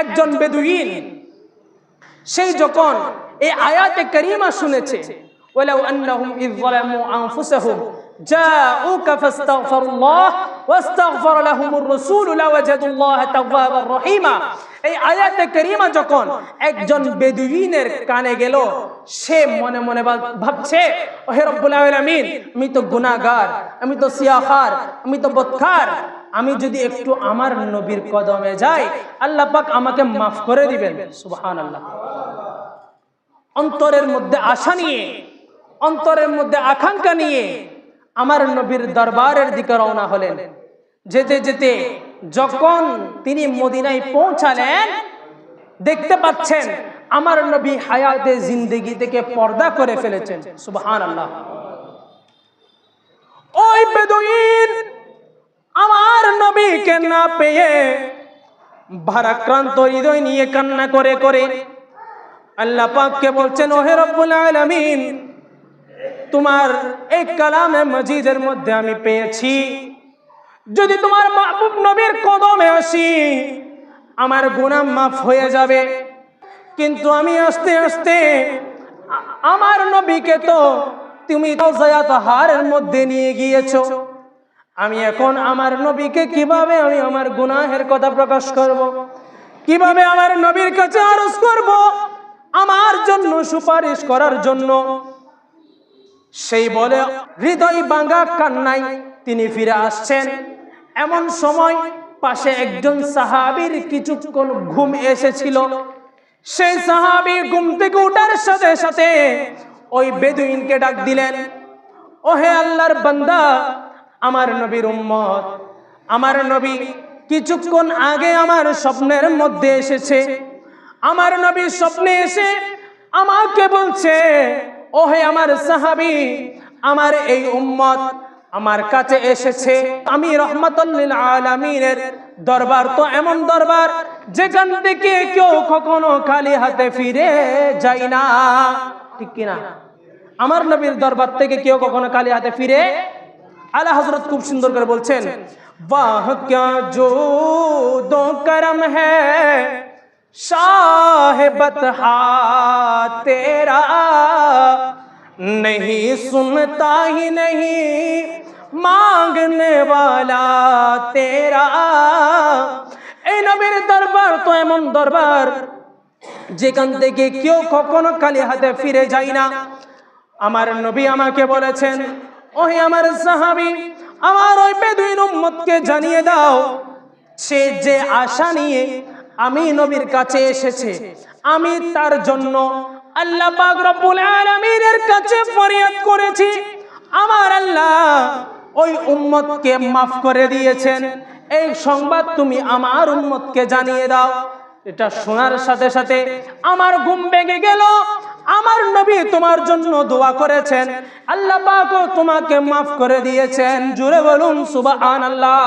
একজন বেদুইন সেই যখন এই আয়াতে কারিমা শুনেছে, ওয়ালাউ আন্নাহুম ইয যালামু আনফুসাহুম জাউকা ফাস্তাগফিরুল্লাহ ওয়াস্তাগফার লাহুমুর রাসূল লাওয়াজাদুল্লাহা তাওয়াবার রহিমা। এই আয়াতে কারিমা যখন একজন বেদুইনের কানে গেল, সে মনে মনে ভাবছে, ওহে রব্বুল আলামিন, আমি তো গুনাহগার, আমি তো সিয়াখার, আমি তো বদকার, আমি যদি একটু আমার নবীর কদমে যাই, আল্লাহ পাক আমাকে মাফ করে দিবেন। সুবহানাল্লাহ। অন্তরের মধ্যে আশা নিয়ে, অন্তরের মধ্যে আকাঙ্ক্ষা নিয়ে আমার নবীর দরবারের দিকে রওনা হলেন। যেতে যেতে যখন তিনি মদিনায় পৌঁছালেন, দেখতে পাচ্ছেন আমার নবী হায়াতে জিন্দেগি থেকে পর্দা করে ফেলেছেন। সুবহানাল্লাহ। ওই বেদুইন আমার নবীকে না পেয়ে ভারাক্রান্ত হৃদয় নিয়ে কান্না করে করে আল্লাহ পাককে বলছেন, ওহে রব্বুল আলামিন, তোমার এই কালামে মজিদের মধ্যে আমি পেয়েছি, যদি তোমার মাহবুব নবীর কদমে আসি আমার গুনাহ মাফ হয়ে যাবে। কিন্তু আমি আস্তে আস্তে আমার নবীকে তো তুমি রওজায়ে তাহারের মধ্যে নিয়ে গিয়েছো, আমি এখন আমার নবীকে কিভাবে আমি আমার গুনাহের কথা প্রকাশ করব, কিভাবে আমার নবীর কাছে আরজ করব আমার জন্য সুপারিশ করার জন্য। সেই বলে হৃদয় ভাঙা কান্নায় তিনি ফিরে আসছেন। এমন সময় পাশে একজন সাহাবীর কিছুক্ষণ ঘুম এসেছিল। সেই সাহাবী ঘুম থেকে ওঠার সাথে সাথে ওই বেদুইনকে ডাক দিলেন, ওহে আল্লাহর বান্দা, আমার নবীর উম্মত, আমার নবী কিছুক্ষণ আগে আমার স্বপ্নের মধ্যে এসেছে। আমার নবী স্বপ্নে এসে আমাকে বলছে, ওহে আমার সাহাবী, আমার এই উম্মত আমার কাছে এসেছে। আমি রহমাতুল লিল আলামিনের দরবার তো এমন দরবার যেখান থেকে কেউ কখনো খালি হাতে ফিরে যায় না, ঠিক কিনা? আমার নবীর দরবার থেকে কেউ কখনো খালি হাতে ফিরে। আলা হযরত খুব সুন্দর করে বলছেন, বাহ ক্যা জুদো করম হ্যায় সাহেবত হা তেরা, नहीं सुनता ही नहीं मांगने वाला तेरा। এই নবীর দরবার তো এমন দরবার যেখান থেকে কেউ কখনো খালি হাতে ফিরে যায় না। আমার নবী আমাকে বলেছেন, ওহে আমার সাহাবী, আমার ওই বেদুইন উম্মতকে জানিয়ে দাও, সে যে আশা নিয়ে আমি নবীর কাছে এসেছে, আমি তার জন্য আল্লাহ পাক রব্বুল আলামিনের কাছে ফরিয়াদ করেছি, আমার আল্লাহ ওই উম্মতকে মাফ করে দিয়েছেন। এই সংবাদ তুমি আমার উম্মতকে জানিয়ে দাও। এটা শোনার সাথে সাথে আমার ঘুম ভেঙে গেল। আমার নবী তোমার জন্য দোয়া করেছেন, আল্লাহ পাকও তোমাকে মাফ করে দিয়েছেন। জোরে বলুন সুবহানাল্লাহ।